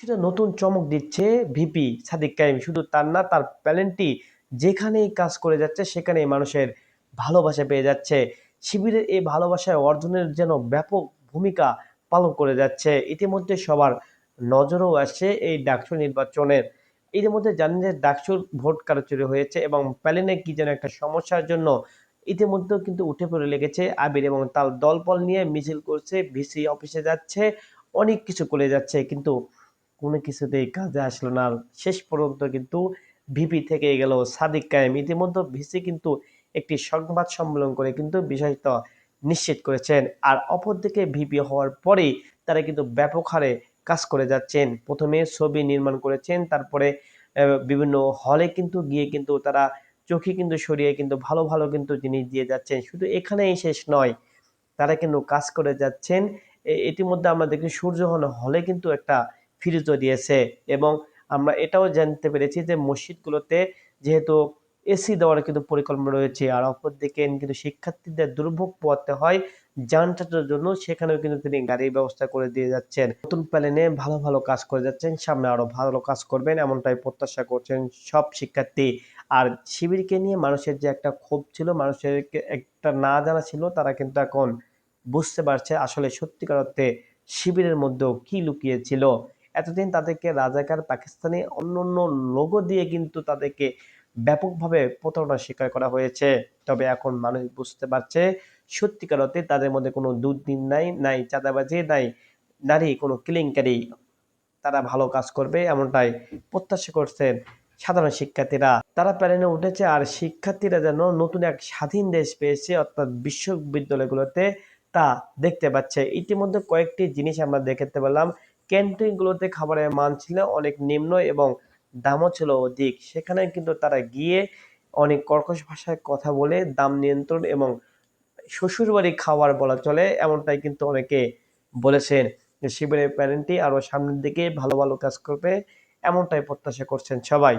কিছুটা নতুন চমক দিচ্ছে ভিপি সাদিক কাইম। শুধু তার না, তার প্যানেলটি যেখানেই কাজ করে যাচ্ছে সেখানেই মানুষের ভালোবাসা পেয়ে যাচ্ছে। শিবিরের এই ভালোবাসা অর্জনের যেন ব্যাপক ভূমিকা পালন করে যাচ্ছে। ইতিমধ্যে সবার নজরও আসছে এই ডাকসু নির্বাচনের। এর মধ্যে জানেন যে ডাকসুর ভোট কারচুপি হয়েছে এবং প্যানেলে কি যেন একটা সমস্যার জন্য ইতিমধ্যেও কিন্তু উঠে পড়ে লেগেছে আবির, এবং তার দলবল নিয়ে মিছিল করছে, ভিসি অফিসে যাচ্ছে, অনেক কিছু করে যাচ্ছে, কিন্তু কোনো কিছুতেই কাজে আসলো না। আর শেষ পর্যন্ত কিন্তু ভিপি থেকে গেল সাদিক কায়েম। ইতিমধ্যে ভিসি কিন্তু একটি সংবাদ সম্মেলন করে কিন্তু বিষয়টা নিশ্চিত করেছেন। আর অপরদিকে ভিপি হওয়ার পরেই তারা কিন্তু ব্যাপক হারে কাজ করে যাচ্ছেন। প্রথমে ছবি নির্মাণ করেছেন, তারপরে বিভিন্ন হলে কিন্তু গিয়ে কিন্তু তারা চোখে কিন্তু সরিয়ে কিন্তু ভালো ভালো কিন্তু জিনিস দিয়ে যাচ্ছেন। শুধু এখানেই শেষ নয়, তারা কিন্তু কাজ করে যাচ্ছেন। ইতিমধ্যে আমরা দেখি সূর্যহন হলে কিন্তু একটা ফিরিজও দিয়েছে, এবং আমরা এটাও জানতে পেরেছি যে মসজিদগুলোতে যেহেতু এসি দেওয়ার কিন্তু পরিকল্পনা রয়েছে। আর অপরদিকে কিন্তু শিক্ষার্থীদের দুর্ভোগ পোহাতে হয় যানজটের জন্য, সেখানেও কিন্তু তিনি গাড়ির ব্যবস্থা করে দিয়ে যাচ্ছেন। নতুন প্ল্যানে ভালো ভালো কাজ করে যাচ্ছেন, সামনে আরো ভালো কাজ করবেন এমনটাই প্রত্যাশা করছেন সব শিক্ষার্থী। আর শিবিরকে নিয়ে মানুষের যে একটা ক্ষোভ ছিল, মানুষের একটা না জানা ছিল, তারা কিন্তু এখন বুঝতে পারছে আসলে সত্যিকার অর্থে শিবিরের মধ্যেও কি লুকিয়ে ছিল। এতদিন তাদেরকে রাজাকার পাকিস্তানি অন্য অন্য লোগো দিয়ে কিন্তু তাদেরকে ব্যাপকভাবে প্রতারণার শিকার করা হয়েছে। তবে এখন মানুষ বুঝতে পারছে সত্যিকার অর্থে তাদের মধ্যে কোনো দুর্নীতি নাই, নাই চাঁদাবাজি, নাই নারী কোনো কেলেঙ্কারি। তারা ভালো কাজ করবে এমনটাই প্রত্যাশা করছেন সাধারণ শিক্ষার্থীরা। তারা প্যানেলে উঠেছে আর শিক্ষার্থীরা যেন নতুন এক স্বাধীন দেশ পেয়েছে অর্থাৎ বিশ্ববিদ্যালয়গুলোতে, তা দেখতে পাচ্ছে। ইতিমধ্যে কয়েকটি জিনিস আমরা দেখতে পেলাম। ক্যান্টিনগুলোতে খাবারের মান ছিল অনেক নিম্ন এবং দামও ছিল অধিক। সেখানে কিন্তু তারা গিয়ে অনেক কর্কশ ভাষায় কথা বলে দাম নিয়ন্ত্রণ এবং শ্বশুরবাড়ি খাওয়ার বলা চলে এমনটাই কিন্তু অনেকে বলেছেন। শিবিরের প্যারেন্টটি আরো সামনের দিকে ভালো ভালো কাজ করবে এমনটাই প্রত্যাশা করছেন সবাই।